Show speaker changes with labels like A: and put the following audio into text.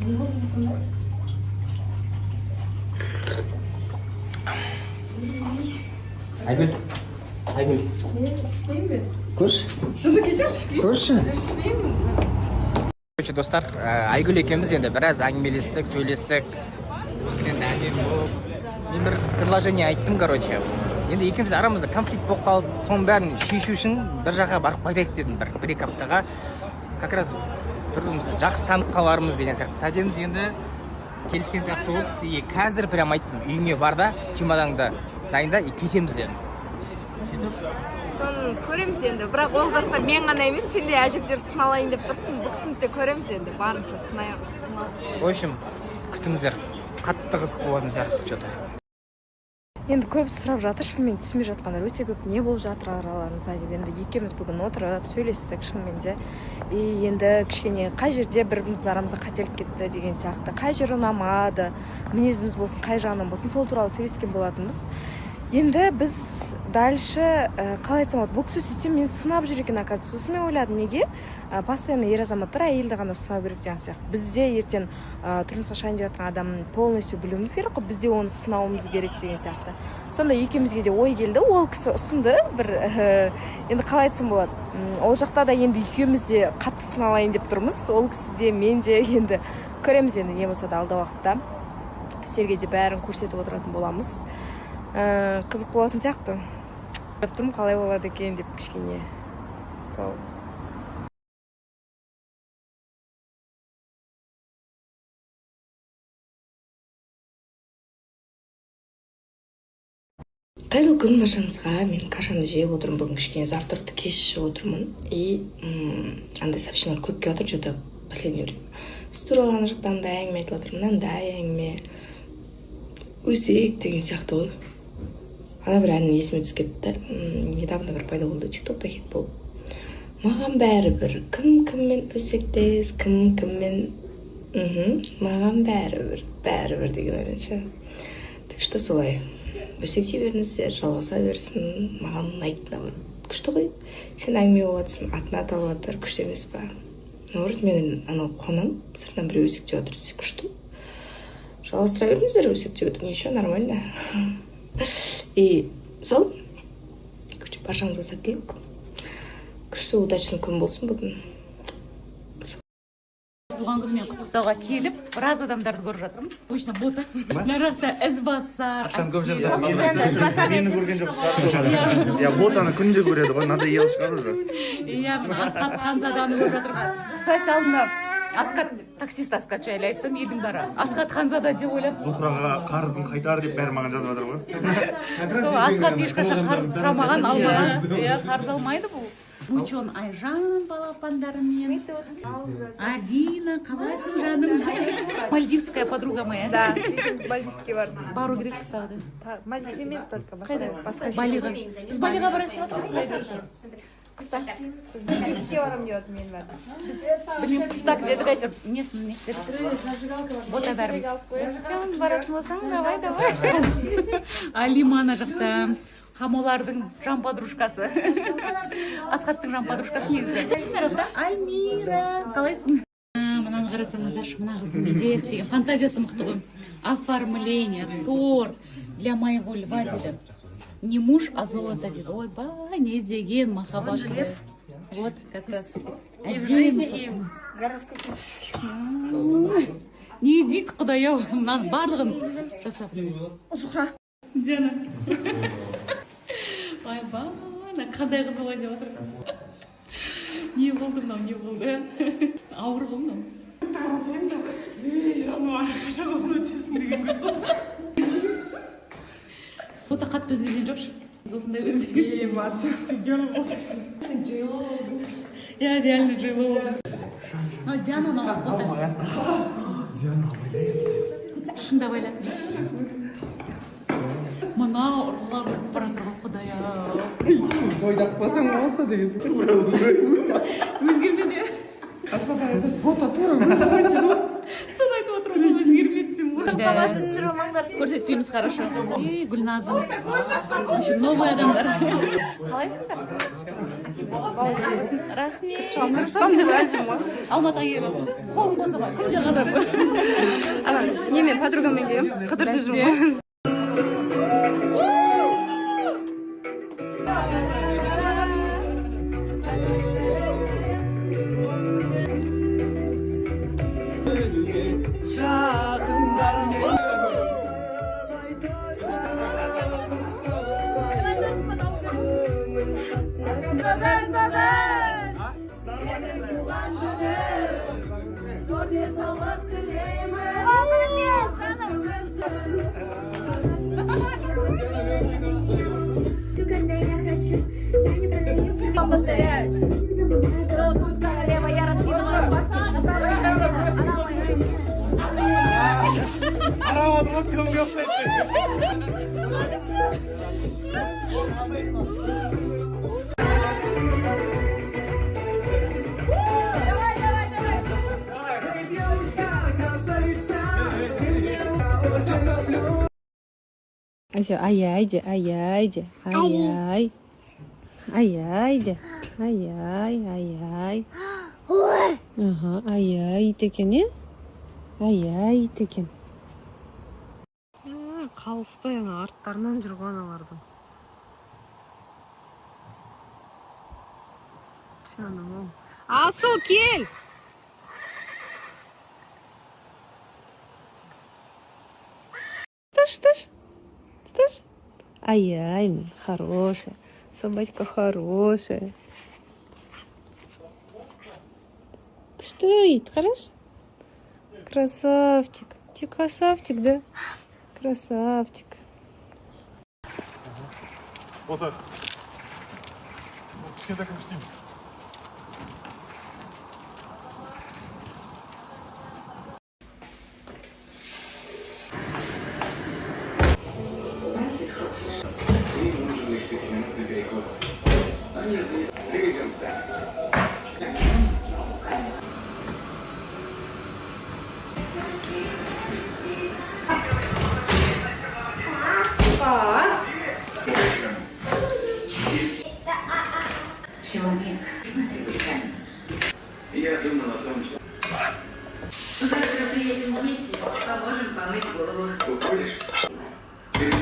A: Не болды сонда?
B: Айгүл. Айгүл.
A: Ішпеймін.
B: Көрші.
A: Жынды кешір ішпеймін.
B: Көрші.
A: Ішпеймін.
B: Короче, достар, Айгүл екеуміз енді біраз әңгімелестік, сөйлестік. Енді әдемі болып. Мен бір предложение айттым, короче. Енді екеуміз арамызда конфликт болып қалып, соның бәрін шешу үшін бір жаққа барып қайтайық дедім, бір-екі аптаға. Как раз түрімізді жақсы танып қалармыз деген сияқты. Тәжеміз енді келіскен сияқты болып, и қазір прям айттым, үйіңе бар да, чемоданыңды дайында, и кетеміз дедім.
C: Соны көреміз енді, бірақ ол жақта мен ғана емес, сен де әжептер сыналайын деп тұрсың. Бұл кісіні де көреміз енді, барынша сынайық.
B: В общем, күтіңіздер. Қатты қызық болатын сияқты что-то.
C: Енді көбісі сұрап жатыр, шынымен түсінбей жатқандар өте көп, не болып жатыр араларыңызда деп. Енді екеуміз бүгін отырып сөйлестік шынымен де. И енді кішкене қай жерде біріміздің арамызда қателік кетті деген сияқты, қай жер ұнамады, мінезіміз болсын, қай жағынан болсын, сол туралы сөйлескен болатынбыз. Енді біз дальше қалай айтсам болады, бұл кісі сөйтсем мен сынап жүр екен, оказывается. Сосын мен ойладым, неге постоянно ер азаматтар әйелді ғана сынау керек деген сияқты. Бізде ертең тұрмысқа шығайын деп жатқан адамын полностью білуіміз керек қой, бізде оны сынауымыз керек деген сияқты. Сонда екеумізге де ой келді, ол кісі ұсынды бір енді қалай айтсам болады, ол жақта да енді екеуміз де қатты сыналайын деп тұрмыз, ол кісі де мен де енді көреміз енді не болса да алда уақытта сіздерге де бәрін көрсетіп отыратын боламыз. Қызық болатын сияқты. Тұрмын қалай болады екен деп кішкене. Сол.
D: Қайырлы күн баршаңызға. Мен кашамды жеп отырмын, бүгін кішкене завтракты кеш ішіп отырмын. И андай сообщениялар көп келіп отыр, что-то последнее время. Біз туралы ана жақтан да әңгіме айтылып отыр, мынандай әңгіме. Өсек деген сияқты ғой. Ана бір әнін есіме түсіп кетті. Недавно бір пайда болды, тиктокта хит болып. Маған бәрібір, кім кіммен өсектес, кім кіммен. Маған бәрібір деген ойынша. Так что солай. Өсекте беріңіздер, жалғаса берсін, маған ұнайтын бар. Күшті ғой, сен әңгіме болатсың, атын аталып жатыр, күшті емес па? Наоборот, мен анау қуанам, сыртынан бір өсекте отыр, күшті. Жалғастыра беріңіздер, өсекте отыр, ничего, нормально. И сол, баршаңызға сәттілік. Күшті, удачный күн болсын бүгін.
E: Туған күнімен құттықтауға келіп, біраз адамдарды көріп жатырмыз. Точно бота. Нарақта ізбасар.
F: Ақшаны көп жерде. Мені көрген жоқ шығар. Я ботаны күнде көреді ғой, надоел шығар уже.
E: Иә, мен Асқат Ханзаданы көріп жатырмыз. Кстати, алдында Асқат, таксист Асқат жайлы айтсам, елдің бәрі Асқат Ханзада деп ойлап.
F: Зухраға қарызын қайтар деп бәрі маған жазып жатыр ғой.
E: Сол Асқат ешқашан қарыз сұрамаған, алмаған. Иә, қарыз алмайды бұл. Бучон Айжан балапандарымен. Алина, қалайсың жаным? Мальдивская подруга моя.
C: Да, Мальдивке барды.
E: Бару керек қыстауды.
C: Мальдив емес только басқа
E: Балиға. Біз Балиға барасыз.
C: Қыста. Мальдивке барам деп отыр мен бәрі.
E: Білмем, қыстақ дедік әйтеуір. Несін не істедік? Бота бәріміз. Жан баратын болсаң, давай. Алима ана жақта. Хамолардың жан подружкасы. Асқаттың жан подружкасы негізі. Альмира. Қалайсың? Мынаны қарасаңыздаршы, мына қыздың идеясы деген фантазиясы мықты ғой. Оформление, торт для моего льва дейді. Не муж, а золото дейді. Ой, не деген махаббат. Вот, как раз.
A: И в жизни, и в гороскопических.
E: Не дейді құдай-ау, мынаның барлығын жасап.
A: Зухра.
E: Диана. Ай, қандай қыз олай деп отыр. Не болды мынау, не болды? Ауыр ғой мынау.
A: Тарасайым да, жануар қашан қолын өтесің деген көді.
E: Бота қатты өзгерген жоқшы. Осындай өзгерген.
A: Мацық, сен герл болсың. Сен джейло болдың.
E: Я реально джейло болдым. Диана ұнамақ бота.
F: Диана ойлайсың.
E: Шында байлады. Мына ұрғылар ұрып баратыр ғой құдай-ау.
A: Бойдақ болсаң болса деген сөз.
E: Өзгермеді.
A: Асқар бота тура өзгерді ғой.
E: Соны айтып отырмын ғой, өзгермеді деймін ғой.
C: Қағазын түсіру маңдар.
E: Көрсетпейміз, хорошо. Гүлназым. Новый адамдар.
C: Қалайсыңдар?
E: рахмет
C: алматыға
E: келіп қолым босамай кім жағады
C: ана немен подругамен келгем қыдырды жүрмін.
F: қарап отырып кім жоқ
G: Ай-яйде, ай-яйде, ай-яй. Ай-яйде, ай-яй, ай-яй. Ага, ай-яй екен, е? Ай-яй екен. Қалыспай ана арттарынан жүрген аналардың. Жаным, Асыл, кел! Слышь? Ай-яй, хорошая. Собачка хорошая. Что это, хорошо? Красавчик. Ты красавчик, да? Красавчик.
F: Вот так. Кішкентай кім істеймін?
H: Человек. Я думал о том, что... Завтра приедем вместе, поможем помыть голову. Уходишь?